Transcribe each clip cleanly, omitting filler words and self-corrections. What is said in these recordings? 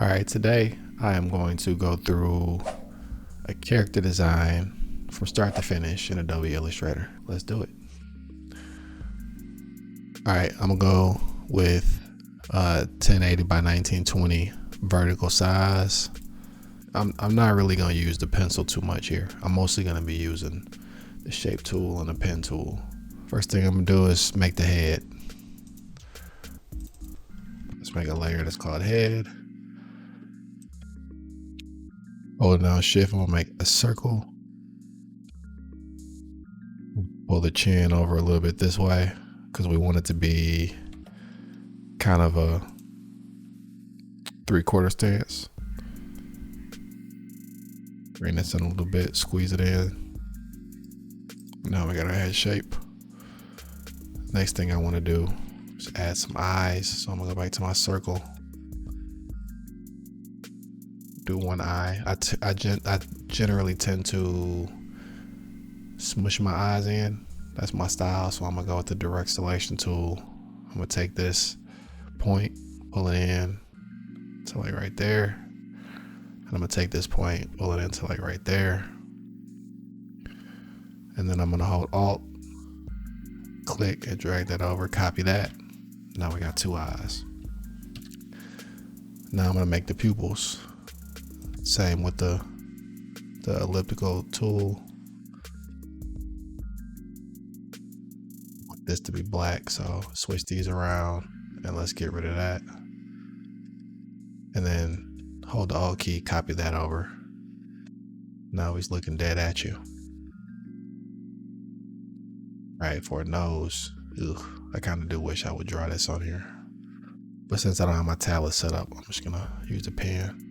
All right, today I am going to go through a character design from start to finish in Adobe Illustrator. Let's do it. All right, I'm gonna go with 1080 by 1920 vertical size. I'm not really gonna use the pencil too much here. I'm mostly gonna be using the shape tool and the pen tool. First thing I'm gonna do is make the head. Let's make a layer that's called head. Hold down shift, I'm gonna make a circle. Pull the chin over a little bit this way because we want it to be kind of a 3/4 stance. Bring this in a little bit, squeeze it in. Now we got our head shape. Next thing I want to do is add some eyes. So I'm gonna go back to my circle. Do one eye. I generally tend to smush my eyes in. That's my style. So I'm gonna go with the direct selection tool. I'm gonna take this point, pull it in to like right there. And I'm gonna take this point, pull it into like right there. And then I'm gonna hold Alt, click and drag that over, copy that. Now we got two eyes. Now I'm gonna make the pupils. Same with the elliptical tool. I want this to be black, so switch these around and let's get rid of that. And then hold the Alt key, copy that over. Now he's looking dead at you. All right, for a nose, I kind of do wish I would draw this on here. But since I don't have my tablet set up, I'm just gonna use the pen.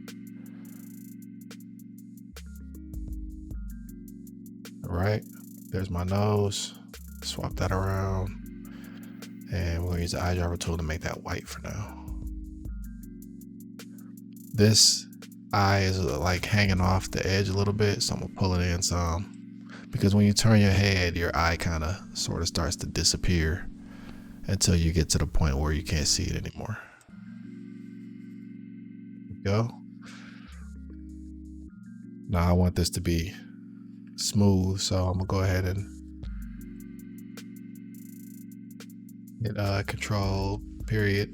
All right, there's my nose. Swap that around. And we're gonna use the eyedropper tool to make that white for now. This eye is like hanging off the edge a little bit, so I'm gonna pull it in some. Because when you turn your head, your eye kind of sort of starts to disappear until you get to the point where you can't see it anymore. Go. Now I want this to be smooth, so I'm gonna go ahead and hit Control period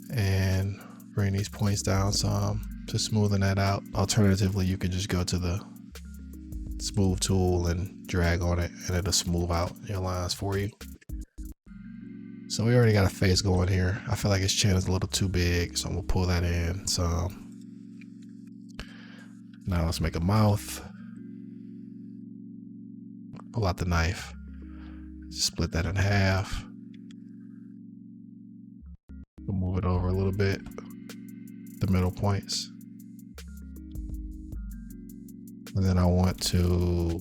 and bring these points down some to smoothen that out. Alternatively, you can just go to the smooth tool and drag on it and it'll smooth out your lines for you. So we already got a face going here. I feel like his chin is a little too big, so I'm gonna pull that in some. Now let's make a mouth. Pull out the knife. Split that in half. We'll move it over a little bit. The middle points. And then I want to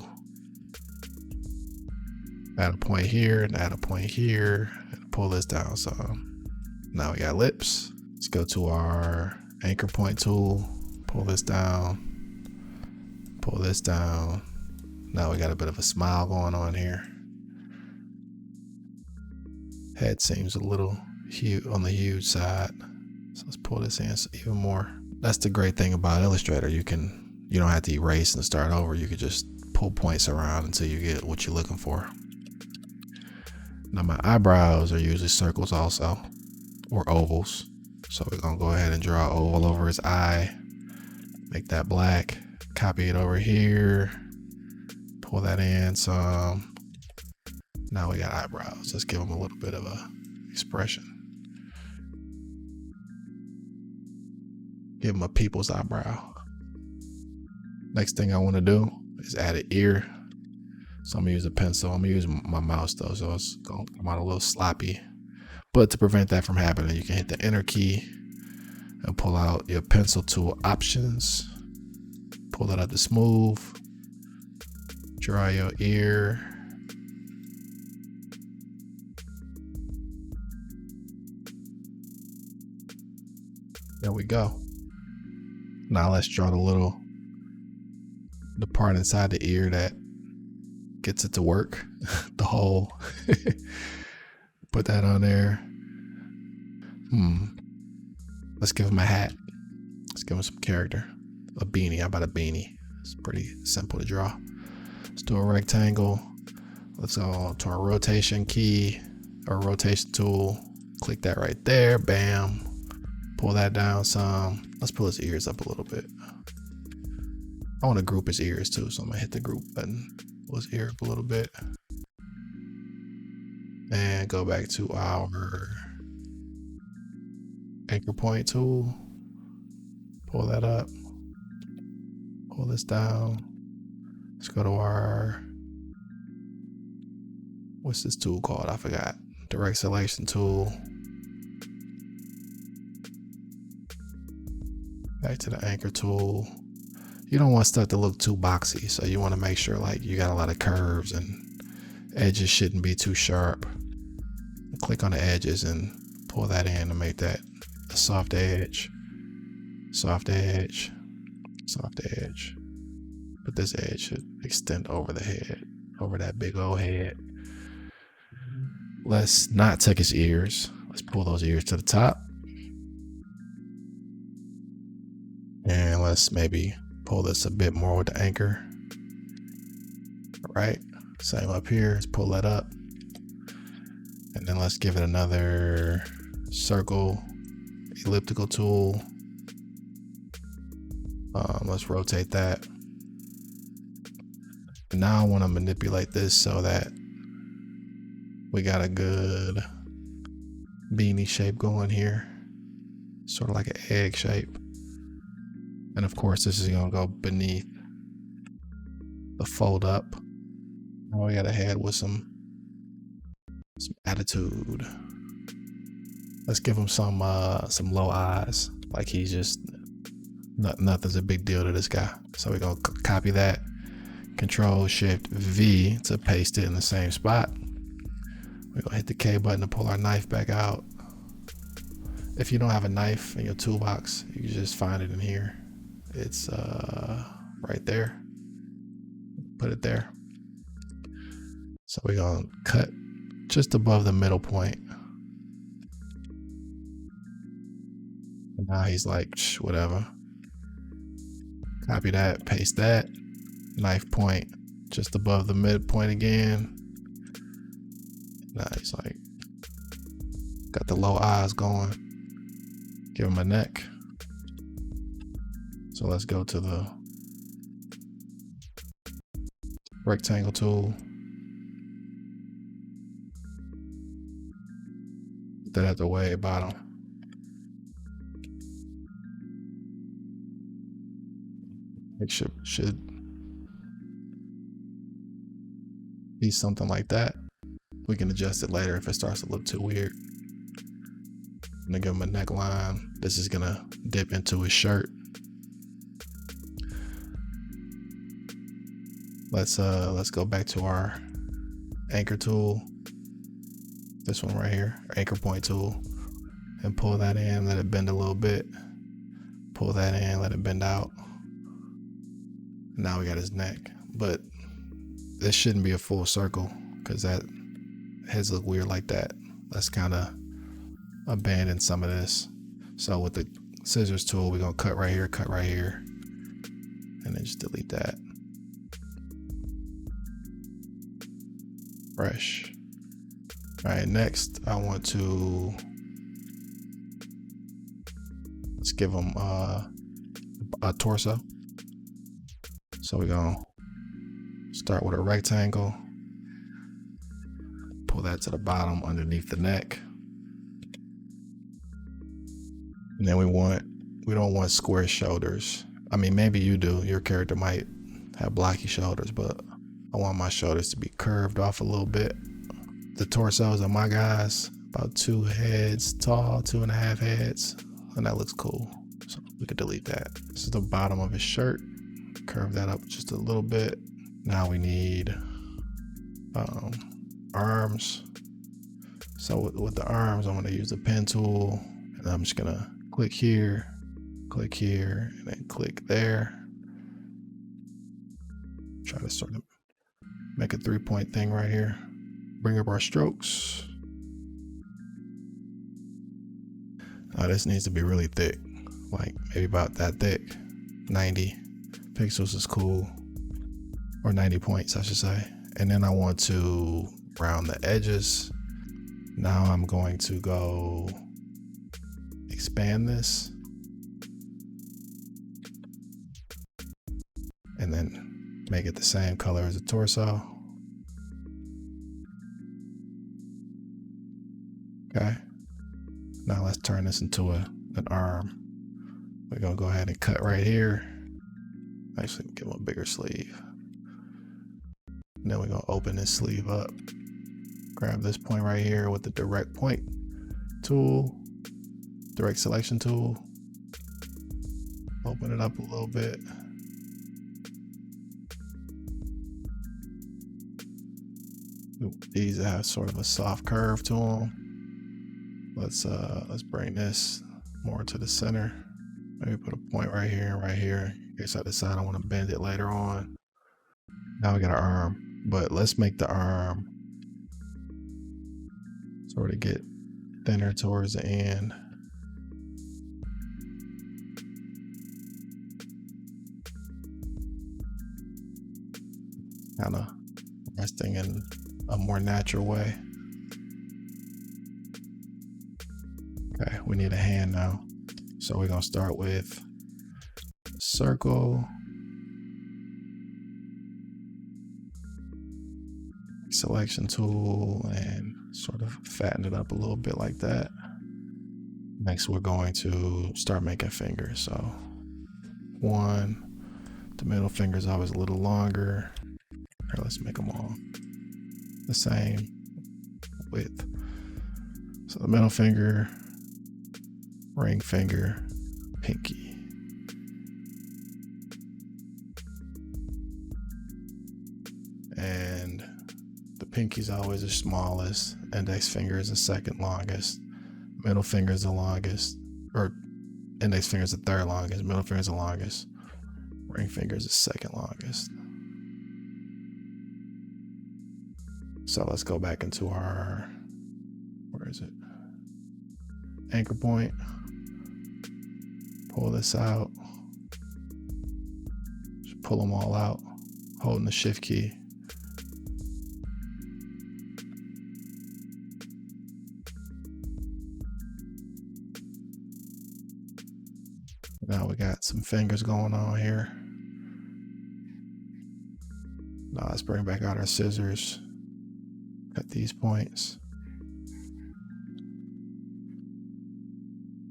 add a point here and add a point here and pull this down some. Now we got lips. Let's go to our anchor point tool. Pull this down. Pull this down. Now we got a bit of a smile going on here. Head seems a little huge on the huge side. So let's pull this in even more. That's the great thing about Illustrator. You don't have to erase and start over. You could just pull points around until you get what you're looking for. Now my eyebrows are usually circles also, or ovals. So we're gonna go ahead and draw an oval over his eye. Make that black. Copy it over here. Pull that in some. Now we got eyebrows. Let's give them a little bit of a expression. Give them a people's eyebrow. Next thing I want to do is add an ear. So I'm gonna use a pencil. I'm gonna use my mouse though, so it's gonna come out a little sloppy. But to prevent that from happening, you can hit the Enter key and pull out your pencil tool options. Pull that out to smooth. Draw your ear. There we go. Now let's draw the part inside the ear that gets it to work. The hole. Put that on there. Let's give him a hat. Let's give him some character. A beanie. How about a beanie? It's pretty simple to draw. Let's do a rectangle. Let's go to our rotation key or rotation tool. Click that right there. Bam. Pull that down some. Let's pull his ears up a little bit. I want to group his ears too, so I'm gonna hit the group button. Pull his ear up a little bit. And go back to our anchor point tool. Pull that up. Pull this down. Let's go to our, what's this tool called? I forgot. Direct selection tool. Back to the anchor tool. You don't want stuff to look too boxy, so you want to make sure like you got a lot of curves and edges shouldn't be too sharp. Click on the edges and pull that in to make that a soft edge. Soft edge. Soft edge. But this edge should extend over the head, over that big old head. Let's not take his ears. Let's pull those ears to the top. And let's maybe pull this a bit more with the anchor. All right, same up here. Let's pull that up. And then let's give it another circle, elliptical tool. Let's rotate that. And now I want to manipulate this so that we got a good beanie shape going here. Sort of like an egg shape. And of course, this is gonna go beneath the fold up. Now we got a head with some attitude. Let's give him some low eyes, like he's just nothing's a big deal to this guy. So we're gonna copy that, Control Shift V to paste it in the same spot. We're gonna hit the K button to pull our knife back out. If you don't have a knife in your toolbox, you can just find it in here. It's right there. Put it there. So we're gonna cut just above the middle point. And now he's like, whatever. Copy that, paste that. Knife point just above the midpoint again. Now he's like, got the low eyes going. Give him a neck. So let's go to the rectangle tool. Put that at the way bottom. It should be something like that. We can adjust it later if it starts to look too weird. I'm gonna give him a neckline. This is gonna dip into his shirt. Let's go back to our anchor tool. This one right here, our anchor point tool, and pull that in, let it bend a little bit. Pull that in, let it bend out. Now we got his neck, but this shouldn't be a full circle because that heads look weird like that. Let's kind of abandon some of this. So with the scissors tool, we're gonna cut right here, and then just delete that. Fresh. All right, next I want to, let's give him a torso. So we're gonna start with a rectangle, pull that to the bottom underneath the neck. And then we don't want square shoulders. I mean, maybe you do, your character might have blocky shoulders, but I want my shoulders to be curved off a little bit. The torsos of my guys, about 2 heads tall, 2.5 heads, and that looks cool. So we could delete that. This is the bottom of his shirt. Curve that up just a little bit. Now we need arms. So with the arms, I'm gonna use the pen tool, and I'm just gonna click here, and then click there. Try to sort of make a 3-point thing right here. Bring up our strokes. Now this needs to be really thick, like maybe about that thick. 90 pixels is cool, or 90 points I should say. And then I want to round the edges. Now I'm going to go expand this and then make it the same color as the torso. Okay, now let's turn this into an arm. We're gonna go ahead and cut right here. Actually, give him a bigger sleeve. And then we're gonna open this sleeve up. Grab this point right here with the direct point tool, direct selection tool. Open it up a little bit. These have sort of a soft curve to them. Let's bring this more to the center. Maybe put a point right here and right here. In case I decide I want to bend it later on. Now we got our arm, but let's make the arm sort of get thinner towards the end. Kind of resting in a more natural way. Okay, we need a hand now. So we're gonna start with circle, selection tool, and sort of fatten it up a little bit like that. Next, we're going to start making fingers. So one, the middle finger is always a little longer. Here, let's make them all the same width. So the middle finger, ring finger, pinky. And the pinky's always the smallest, index finger is the second longest, middle finger is the longest, or index finger is the third longest, middle finger is the longest, ring finger is the second longest. So let's go back into our, where is it? Anchor point. Pull this out. Just pull them all out, holding the shift key. Now we got some fingers going on here. Now let's bring back out our scissors. Cut these points.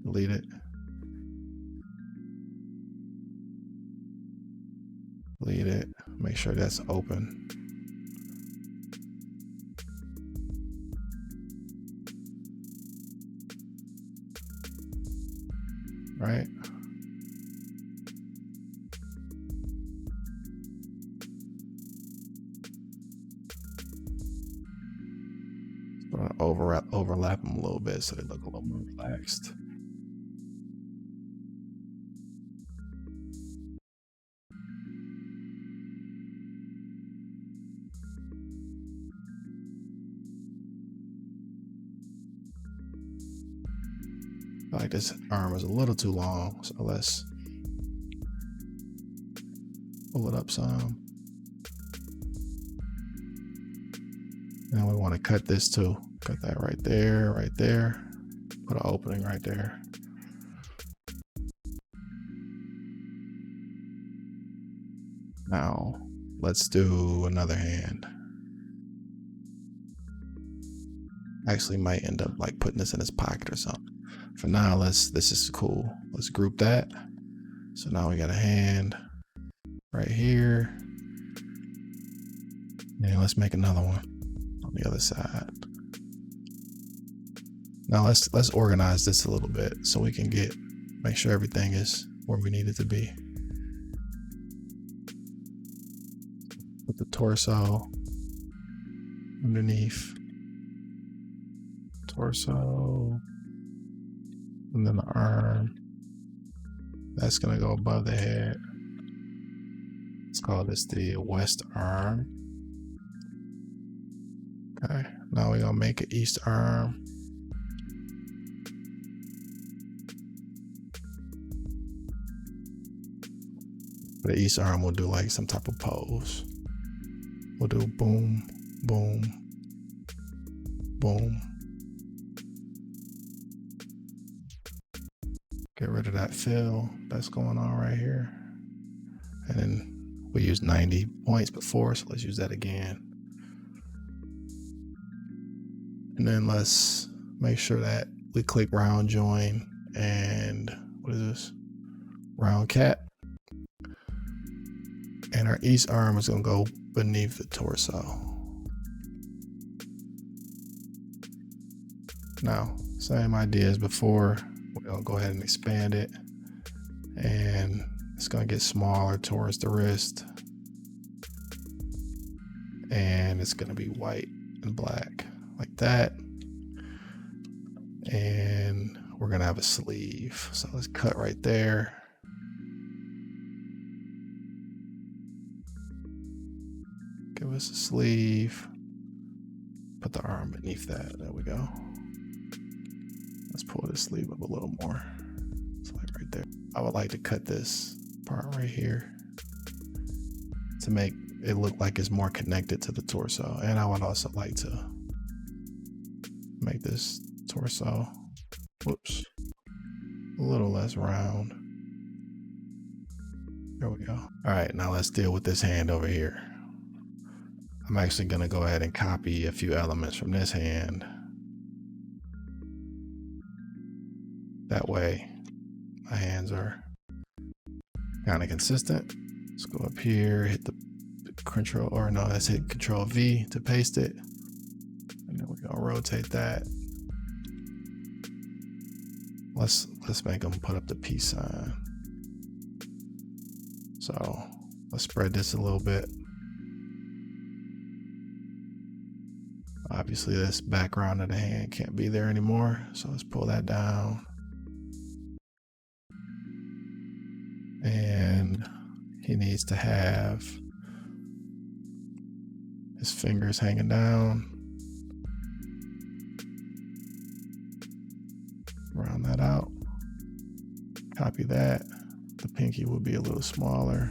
Delete it. Delete it. Make sure that's open. Right? Overlap them a little bit so they look a little more relaxed. I feel like this arm is a little too long, so let's pull it up some. And we want to cut this too. Cut that right there, right there. Put an opening right there. Now, let's do another hand. Actually might end up like putting this in his pocket or something. For now, this is cool. Let's group that. So now we got a hand right here. And let's make another one on the other side. Now let's organize this a little bit so we can make sure everything is where we need it to be. Put the torso underneath. Torso. And then the arm. That's gonna go above the head. Let's call this the west arm. Okay, now we're gonna make an east arm. For the east arm, we'll do like some type of pose. We'll do boom, boom, boom. Get rid of that fill that's going on right here. And then we used 90 points before, so let's use that again. And then let's make sure that we click round join and what is this? Round cat. And our east arm is gonna go beneath the torso. Now, same idea as before. We're gonna go ahead and expand it. And it's gonna get smaller towards the wrist. And it's gonna be white and black like that. And we're gonna have a sleeve. So let's cut right there. Give us a sleeve. Put the arm beneath that. There we go. Let's pull this sleeve up a little more. It's like right there. I would like to cut this part right here to make it look like it's more connected to the torso. And I would also like to make this torso, whoops, a little less round. There we go. All right, now let's deal with this hand over here. I'm actually gonna go ahead and copy a few elements from this hand. That way my hands are kind of consistent. Let's go up here, hit the control, or no, let's hit Control V to paste it. And then we're gonna rotate that. Let's make them put up the peace sign. So let's spread this a little bit. Obviously this background of the hand can't be there anymore. So let's pull that down. And he needs to have his fingers hanging down. Round that out. Copy that. The pinky will be a little smaller.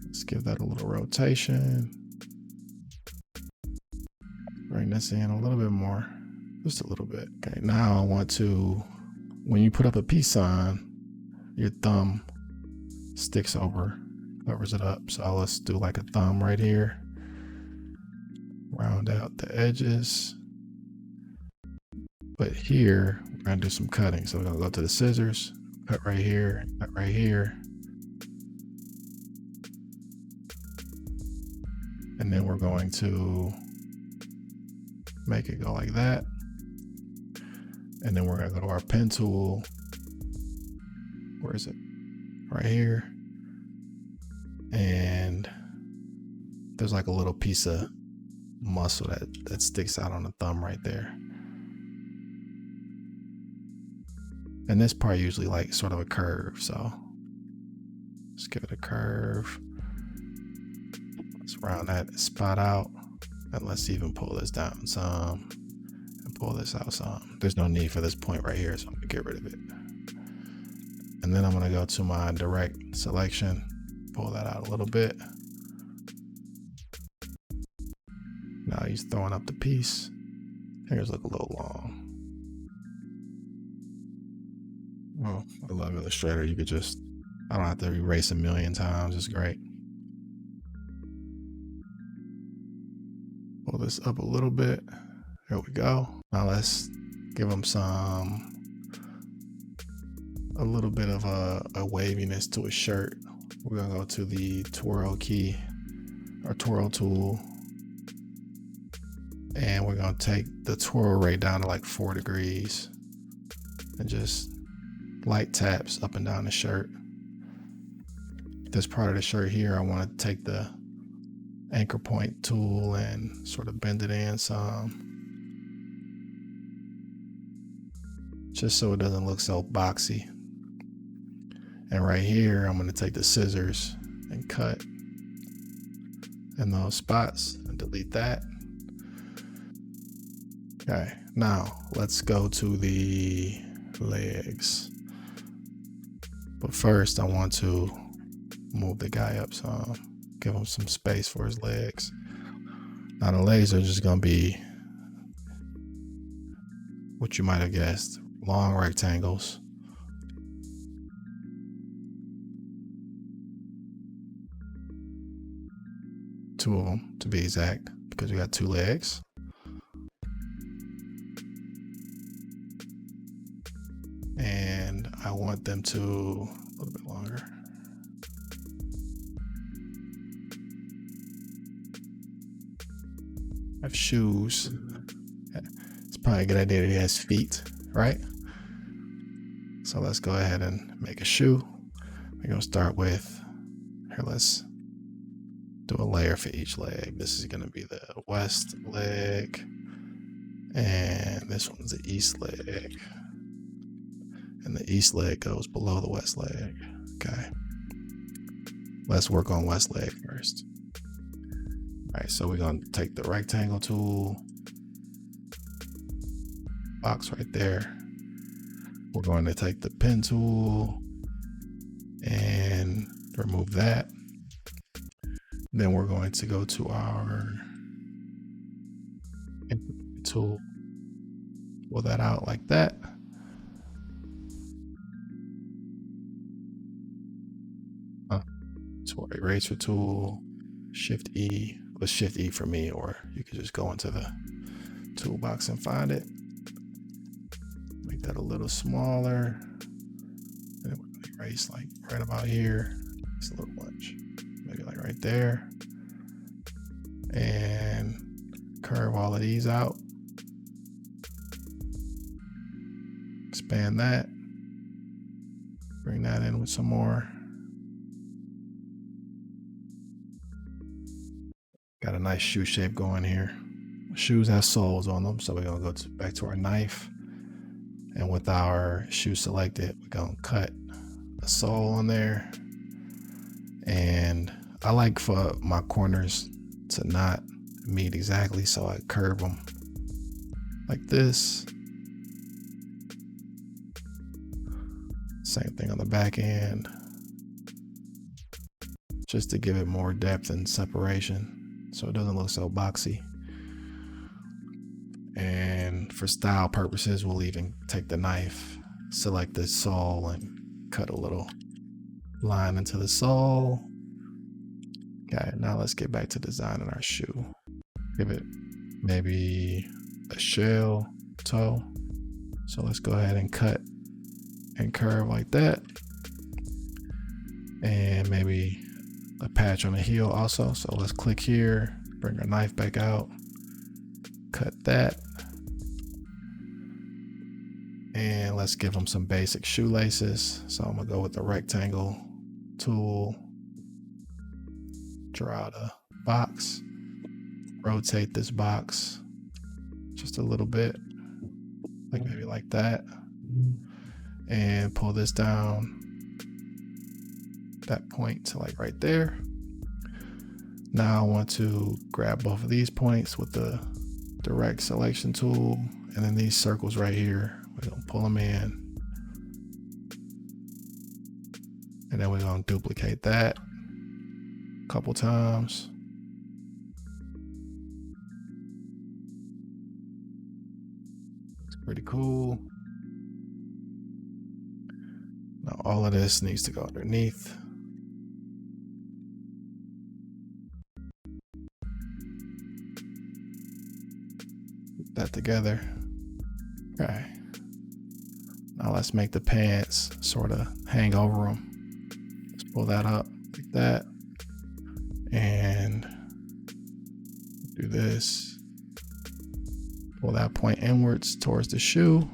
Let's give that a little rotation. Bring this in a little bit more. Just a little bit. Okay, now I want to, when you put up a peace sign, your thumb sticks over, covers it up. So let's do like a thumb right here. Round out the edges. But here, we're gonna do some cutting. So we're gonna go to the scissors, cut right here, cut right here. And then we're going to make it go like that. And then we're gonna go to our pen tool. Where is it? Right here. And there's like a little piece of muscle that sticks out on the thumb right there. And this part usually like sort of a curve. So let's give it a curve. Let's round that spot out. And let's even pull this down some. Pull this out some. There's no need for this point right here, so I'm gonna get rid of it. And then I'm gonna go to my direct selection, pull that out a little bit. Now he's throwing up the piece. Fingers look a little long. Well, I love Illustrator. You could just, I don't have to erase a million times. It's great. Pull this up a little bit. There we go. Now let's give them a little bit of a waviness to a shirt. We're gonna go to the twirl key, or twirl tool. And we're gonna take the twirl rate down to like 4 degrees and just light taps up and down the shirt. This part of the shirt here, I wanna take the anchor point tool and sort of bend it in some. Just so it doesn't look so boxy. And right here, I'm gonna take the scissors and cut in those spots and delete that. Okay, now let's go to the legs. But first I want to move the guy up some, give him some space for his legs. Now the legs are just gonna be what you might have guessed, long rectangles. Two of them to be exact, because we got two legs. And I want them to a little bit longer. Have shoes. It's probably a good idea that he has feet, right? So let's go ahead and make a shoe. We're gonna start with, here, let's do a layer for each leg. This is gonna be the west leg, and this one's the east leg. And the east leg goes below the west leg. Okay. Let's work on west leg first. All right, so we're gonna take the rectangle tool, box right there. We're going to take the pen tool and remove that. Then we're going to go to our tool, pull that out like that. To our eraser tool, Shift E. Well, Shift E for me, or you could just go into the toolbox and find it. Make that a little smaller. And then we're gonna erase like right about here. It's a little much. Maybe like right there. And curve all of these out. Expand that. Bring that in with some more. Got a nice shoe shape going here. Shoes have soles on them, so we're gonna go back to our knife. And with our shoe selected, we're gonna cut a sole on there. And I like for my corners to not meet exactly, so I curve them like this. Same thing on the back end, just to give it more depth and separation so it doesn't look so boxy. And for style purposes, we'll even take the knife, select the sole, and cut a little line into the sole. Okay, now let's get back to designing our shoe. Give it maybe a shell toe. So let's go ahead and cut and curve like that. And maybe a patch on the heel also. So let's click here, bring our knife back out, cut that. And let's give them some basic shoelaces. So I'm gonna go with the rectangle tool, draw the box, rotate this box just a little bit, like maybe like that, and pull this down that point to like right there. Now I want to grab both of these points with the direct selection tool, and then these circles right here, we're gonna pull them in, and then we're gonna duplicate that a couple times. It's pretty cool. Now all of this needs to go underneath. Put that together. Okay. Now let's make the pants sort of hang over them. Let's pull that up like that. And do this. Pull that point inwards towards the shoe.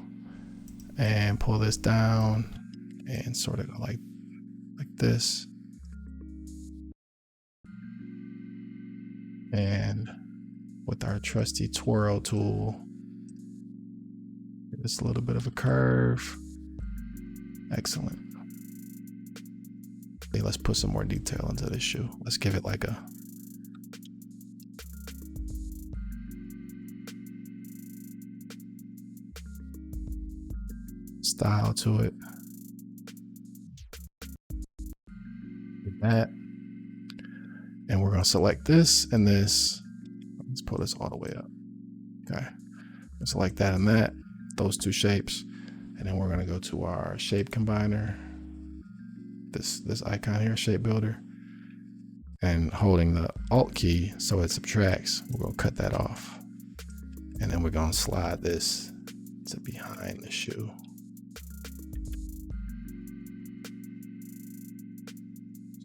And pull this down and sort of go like this. And with our trusty twirl tool, give this a little bit of a curve. Excellent. Okay, let's put some more detail into this shoe. Let's give it like a style to it. Like that. And we're going to select this and this. Let's pull this all the way up. Okay. Select that and that, those two shapes. And then we're going to go to our shape combiner. This icon here, shape builder. And holding the Alt key so it subtracts, we're going to cut that off. And then we're going to slide this to behind the shoe.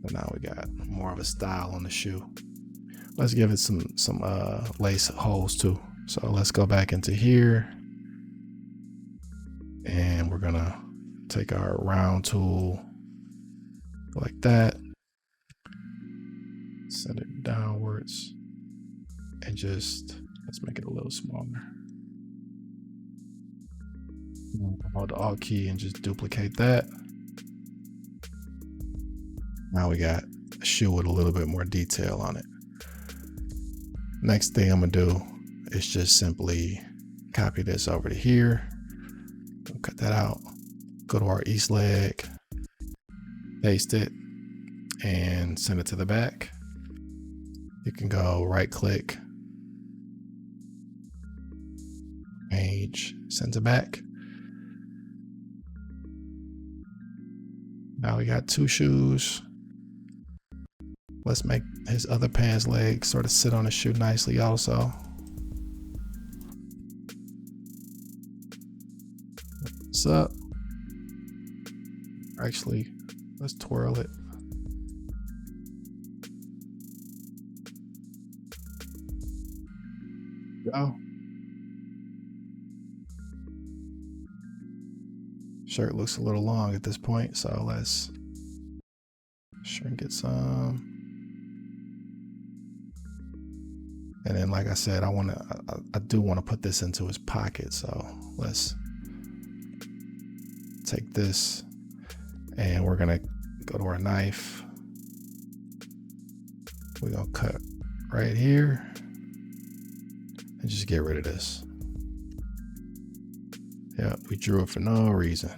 So now we got more of a style on the shoe. Let's give it some lace holes too. So let's go back into here. And we're going to take our round tool like that. Send it downwards and just let's make it a little smaller. Hold the Alt key and just duplicate that. Now we got a shoe with a little bit more detail on it. Next thing I'm gonna do is just simply copy this over to here. Cut that out. Go to our east leg, paste it, and send it to the back. You can go right click, page, send to back. Now we got two shoes. Let's make his other pants leg sort of sit on the shoe nicely also. What's up? Actually, let's twirl it. Go. Shirt looks a little long at this point, so let's shrink it some. And then, like I said, I do want to put this into his pocket, so let's take this and we're gonna go to our knife. We're gonna cut right here and just get rid of this. Yeah, we drew it for no reason.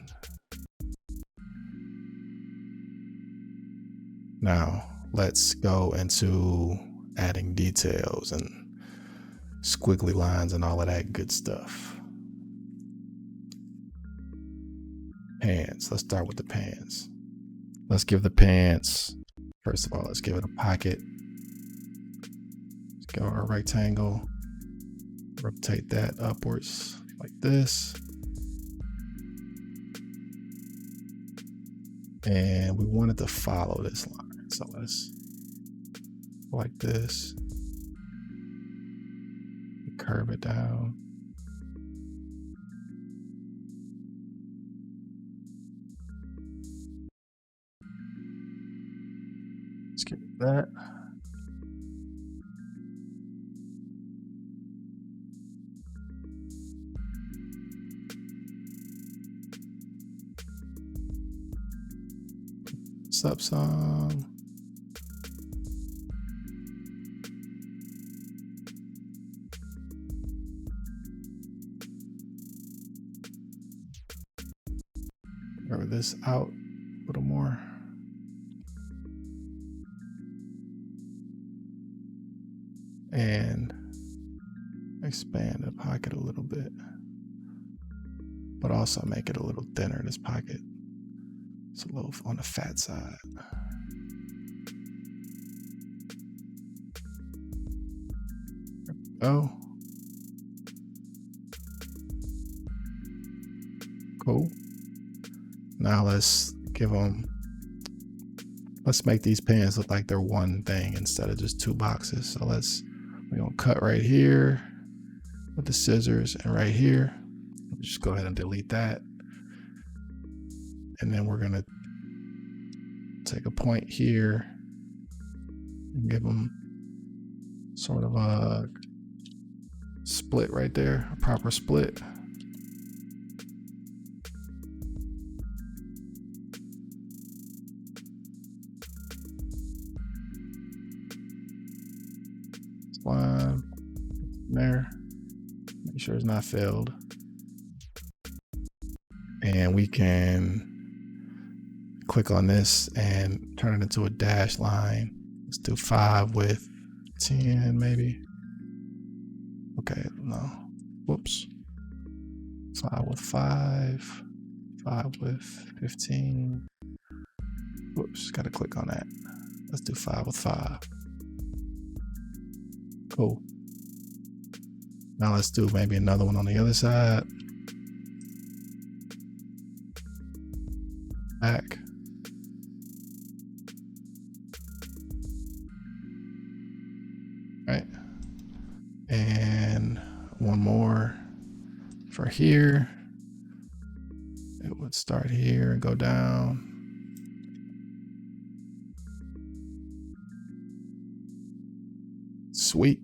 Now let's go into adding details and squiggly lines and all of that good stuff. Pants, let's start with the pants. Let's give the pants, first of all, let's give it a pocket. Let's go our rectangle, rotate that upwards like this. And we wanted to follow this line. So let's go like this. Curve it down. Let's get that. What's up, some? Curve this out a little more. And expand the pocket a little bit, but also make it a little thinner. This pocket, it's a little on the fat side. There we go. Cool. Now let's make these pants look like they're one thing instead of just two boxes. So we're gonna cut right here with the scissors and right here. Just go ahead and delete that. And then we're gonna take a point here and give them sort of a split right there, a proper split. Line there, make sure it's not filled, And we can click on this and turn it into a dash line. Let's do 5 with 10 maybe. Okay, no, whoops. 5 with 5, 5 with 15. Whoops, gotta click on that. Let's do 5 with 5. Cool. Now let's do maybe another one on the other side. Back. Right. And one more for here. It would start here and go down. Sweet.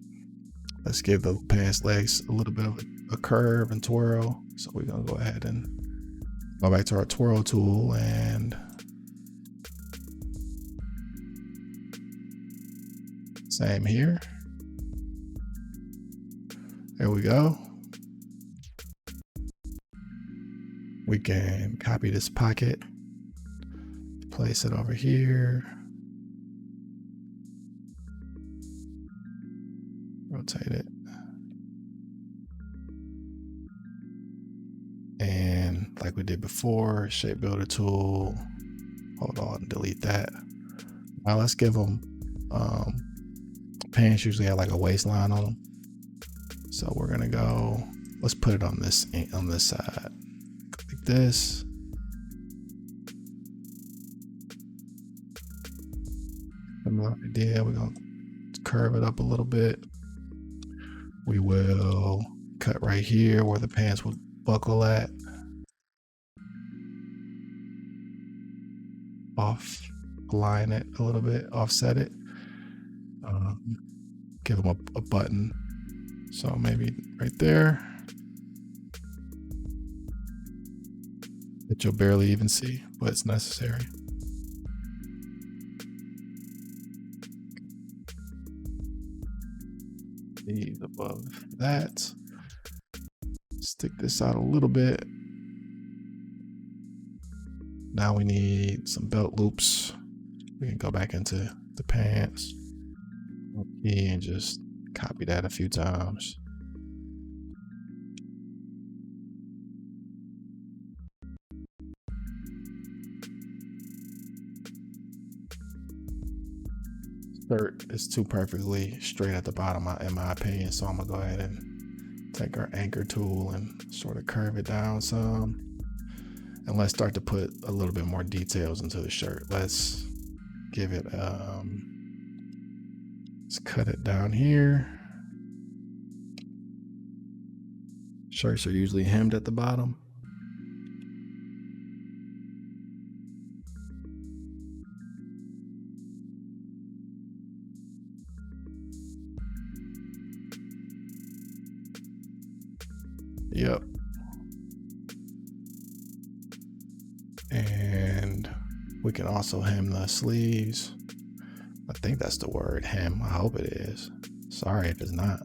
Let's give the pants legs a little bit of a curve and twirl. So we're gonna go ahead and go back to our twirl tool and same here. There we go. We can copy this pocket, place it over here, rotate it, and like we did before, shape builder tool, hold on, delete that. Now let's give them, pants usually have like a waistline on them. So we're gonna go, let's put it on this side. Like this. Similar idea, we're gonna curve it up a little bit. We will cut right here where the pants will buckle at. Align it a little bit, offset it. Give them a button. So maybe right there. That you'll barely even see, but it's necessary. These above that. Stick this out a little bit. Now we need some belt loops. We can go back into the pants. Okay, and just copy that a few times. Shirt is too perfectly straight at the bottom in my opinion, so I'm gonna go ahead and take our anchor tool and sort of curve it down some. And let's start to put a little bit more details into the shirt. Let's give it, let's cut it down here. Shirts are usually hemmed at the bottom. Yep. And we can also hem the sleeves. I think that's the word, hem. I hope it is. Sorry if it's not.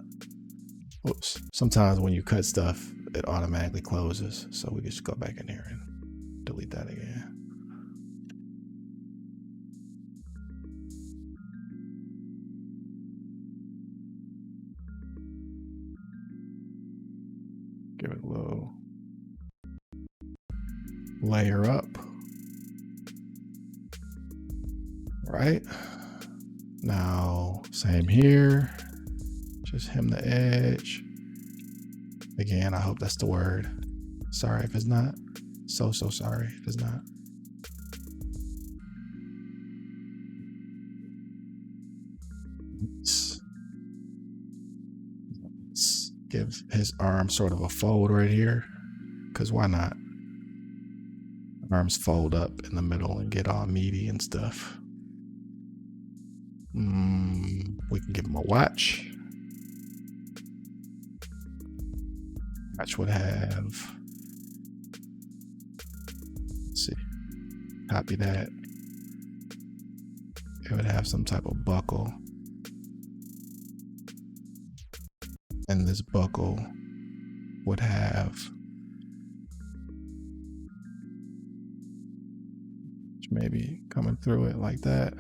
Oops. Sometimes when you cut stuff, it automatically closes. So we can just go back in here and delete that again. Give it a little layer up. Right. Now, same here. Just hem the edge. Again, I hope that's the word. Sorry if it's not. So sorry if it's not. Let's give his arm sort of a fold right here. Because why not? Arms fold up in the middle and get all meaty and stuff. We can give him a watch. Watch would have, let's see, copy that. It would have some type of buckle. And this buckle would have maybe coming through it like that.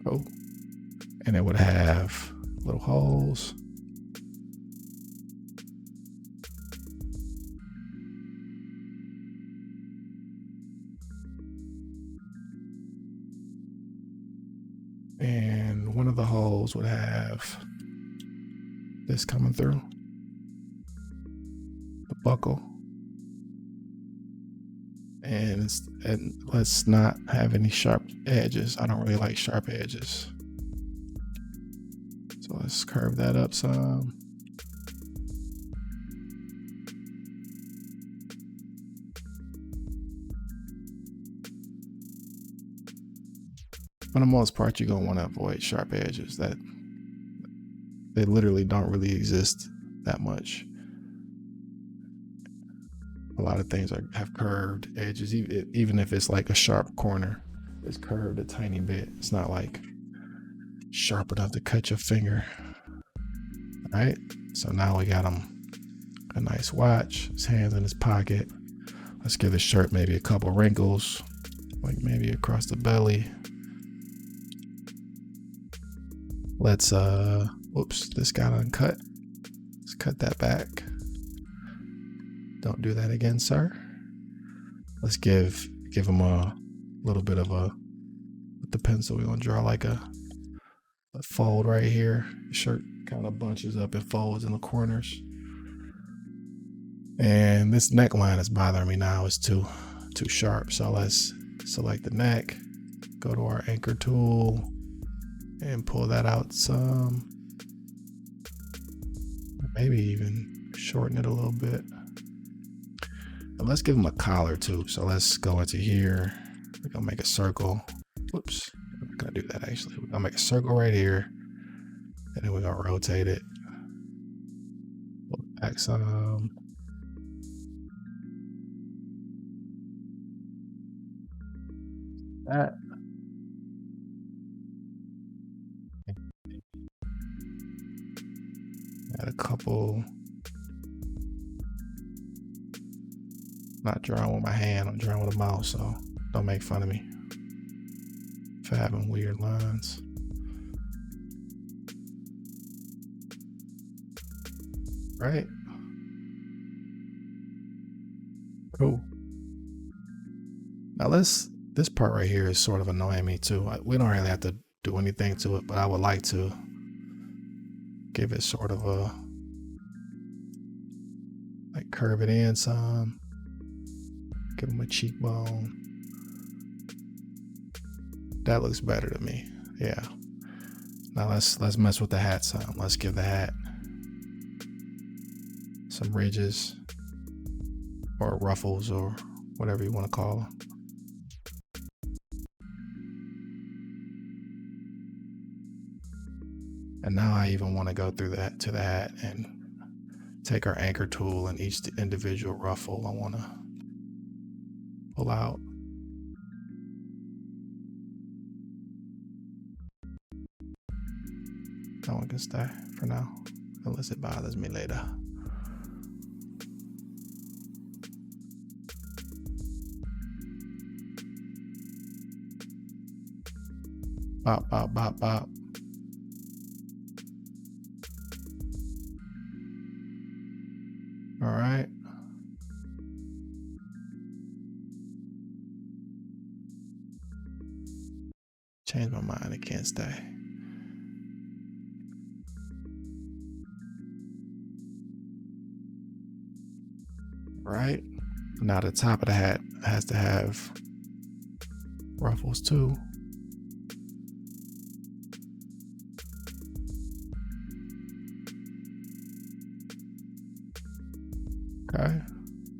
Oh, and it would have little holes. And one of the holes would have this coming through, the buckle. And let's not have any sharp edges. I don't really like sharp edges. So let's curve that up some. For the most part, you're gonna want to avoid sharp edges. That they literally don't really exist that much. A lot of things have curved edges, even if it's like a sharp corner, it's curved a tiny bit. It's not like sharp enough to cut your finger. All right, so now we got him a nice watch, his hands in his pocket. Let's give the shirt maybe a couple wrinkles, like maybe across the belly. Let's whoops, this got uncut. Let's cut that back. Don't do that again, sir. Let's give him a little bit of a, with the pencil, we're gonna draw like a fold right here. The shirt kind of bunches up and folds in the corners. And this neckline is bothering me now. It's too sharp. So let's select the neck, go to our anchor tool, and pull that out some. Maybe even shorten it a little bit. And let's give him a collar too. So let's go into here. We're gonna make a circle. Whoops, I'm not gonna do that actually. We're gonna make a circle right here. And then we're gonna rotate it. Pull it back some. That. Add a couple. Not drawing with my hand, I'm drawing with a mouse, so don't make fun of me for having weird lines. Right? Cool. Now this part right here is sort of annoying me too. We don't really have to do anything to it, but I would like to give it sort of a, like curve it in some. Give him a cheekbone. That looks better to me. Yeah. Now let's mess with the hat some. Let's give the hat some ridges or ruffles or whatever you want to call them. And now I even want to go through that to the hat and take our anchor tool and each individual ruffle I want to pull out. That one can stay for now, unless it bothers me later. Bop, bop, bop, bop. All right. Change my mind, it can't stay. Right? Now the top of the hat has to have ruffles too. Okay,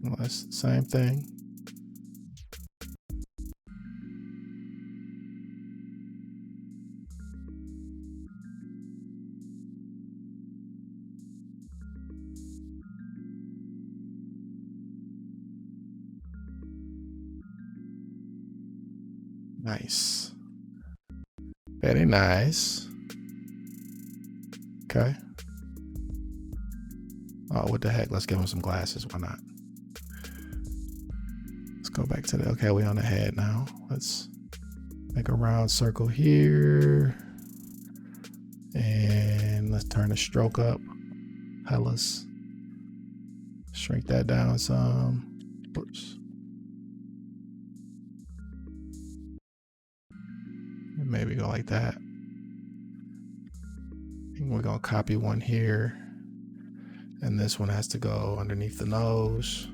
well, that's the same thing. Nice. Very nice. Okay. Oh, what the heck? Let's give him some glasses. Why not? Let's go back to the, okay, we on the head now. Let's make a round circle here. And let's turn the stroke up. Let's shrink that down some. Oops. Maybe go like that. And we're gonna copy one here. And this one has to go underneath the nose.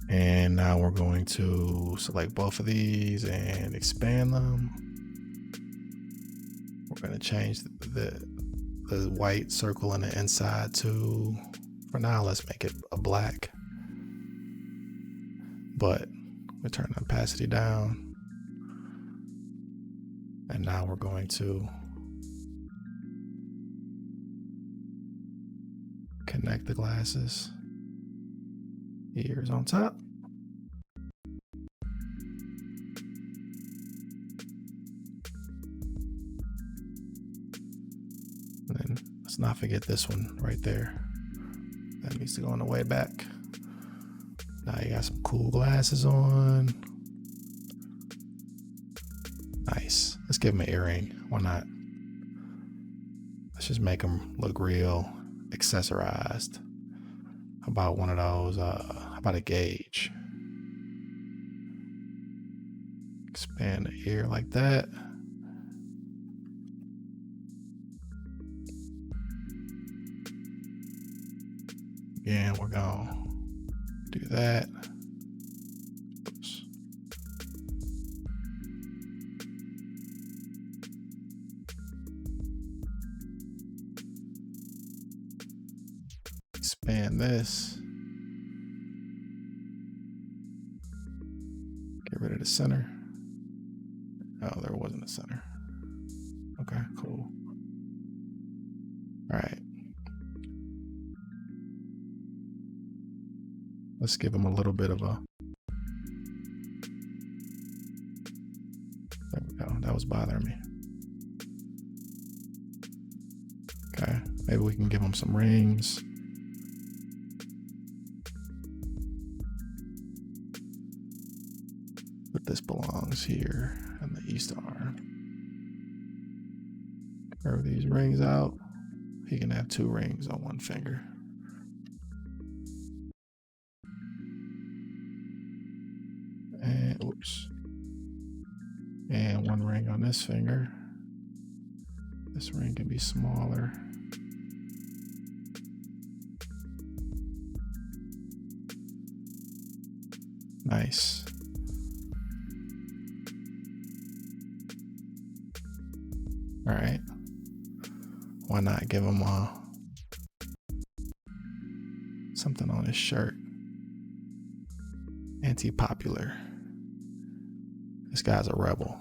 And now we're going to select both of these and expand them. We're going to change the white circle on the inside to, for now, let's make it a black. But we turn the opacity down. And now we're going to connect the glasses. Ears on top. And then let's not forget this one right there. That needs to go on the way back. Now you got some cool glasses on. Nice. Let's give him an earring. Why not? Let's just make them look real accessorized. How about one of those, how about a gauge? Expand the ear like that. Again, we're gonna do that. Oops. Expand this. Get rid of the center. Oh, there wasn't a center. Okay, cool. All right. Let's give him a little bit of a, there we go. That was bothering me. Okay, maybe we can give him some rings. But this belongs here in the east arm. Curve these rings out. He can have 2 rings on one finger. And oops. And 1 ring on this finger. This ring can be smaller. Nice. All right. Why not give him something on his shirt? Anti-popular. This guy's a rebel.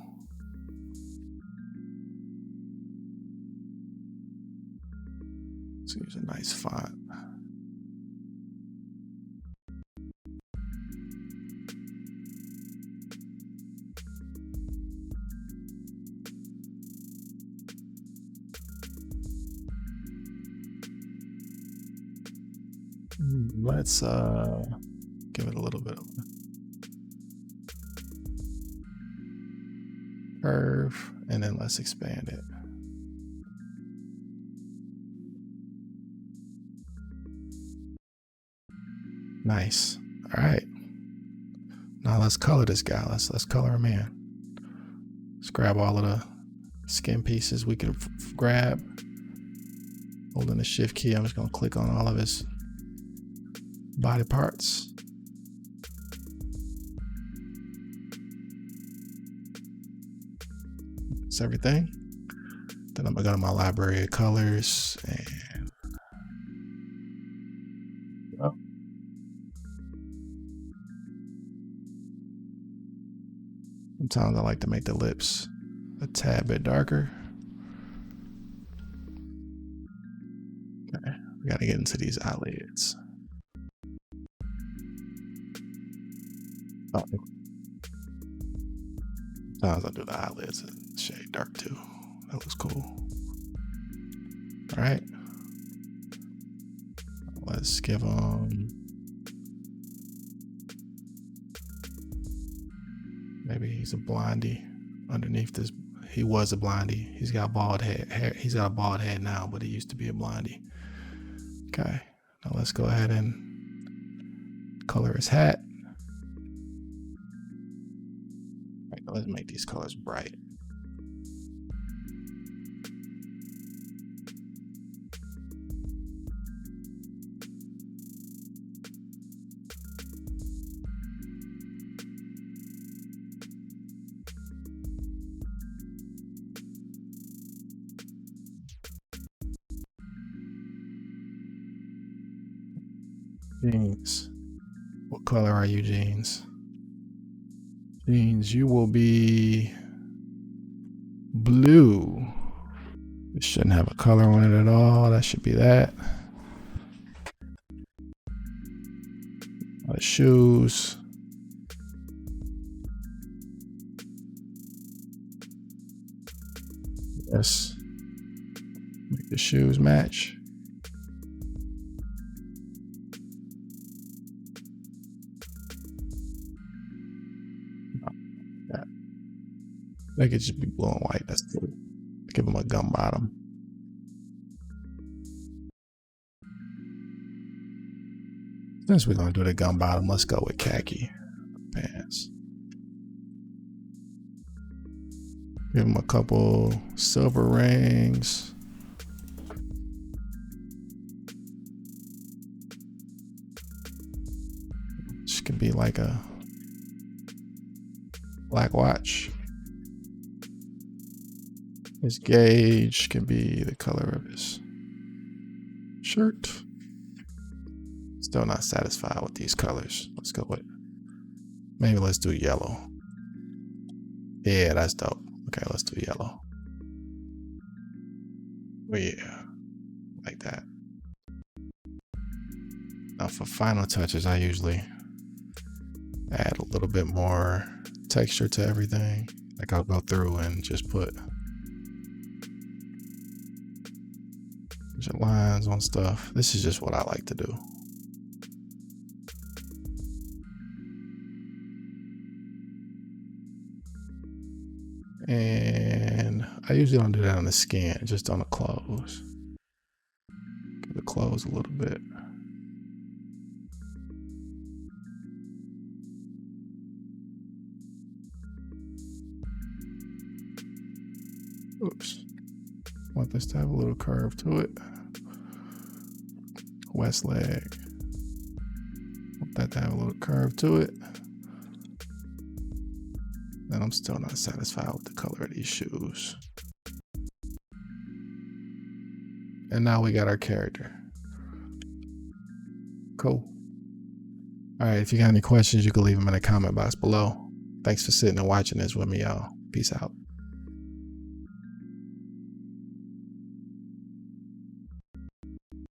Let's use a nice font. Let's give it a little bit of a curve, and then let's expand it. Nice. All right. Now let's color this guy. Let's color him in. Let's grab all of the skin pieces we can grab. Holding the shift key, I'm just gonna click on all of his body parts. That's everything. Then I'm gonna go to my library of colors and oh. Sometimes I like to make the lips a tad bit darker. Okay, we gotta get into these eyelids. Oh, sometimes I do the eyelids and shade dark too. That looks cool. All right. Let's give him maybe he's a blondie underneath this. He was a blondie. He's got bald head. He's got a bald head now, but he used to be a blondie. Okay. Now let's go ahead and color his hat. All right, now let's make these colors bright. Jeans. What color are you, Jeans? Jeans, you will be blue. It shouldn't have a color on it at all. That should be that. The shoes. Yes. Make the shoes match. They could just be blue and white. That's cool. Give them a gum bottom. Since we're gonna do the gum bottom, let's go with khaki pants. Give them a couple silver rings. This could be like a black watch. His gauge can be the color of his shirt. Still not satisfied with these colors. Let's go with, maybe let's do yellow. Yeah, that's dope. Okay, let's do yellow. Oh yeah, like that. Now for final touches, I usually add a little bit more texture to everything. Like I'll go through and just put lines on stuff. This is just what I like to do. And I usually don't do that on the skin, just on the clothes. Give the clothes a little bit. Oops. Want this to have a little curve to it. West leg. Want that to have a little curve to it. And I'm still not satisfied with the color of these shoes. And now we got our character. Cool. All right, if you got any questions, you can leave them in the comment box below. Thanks for sitting and watching this with me, y'all. Peace out.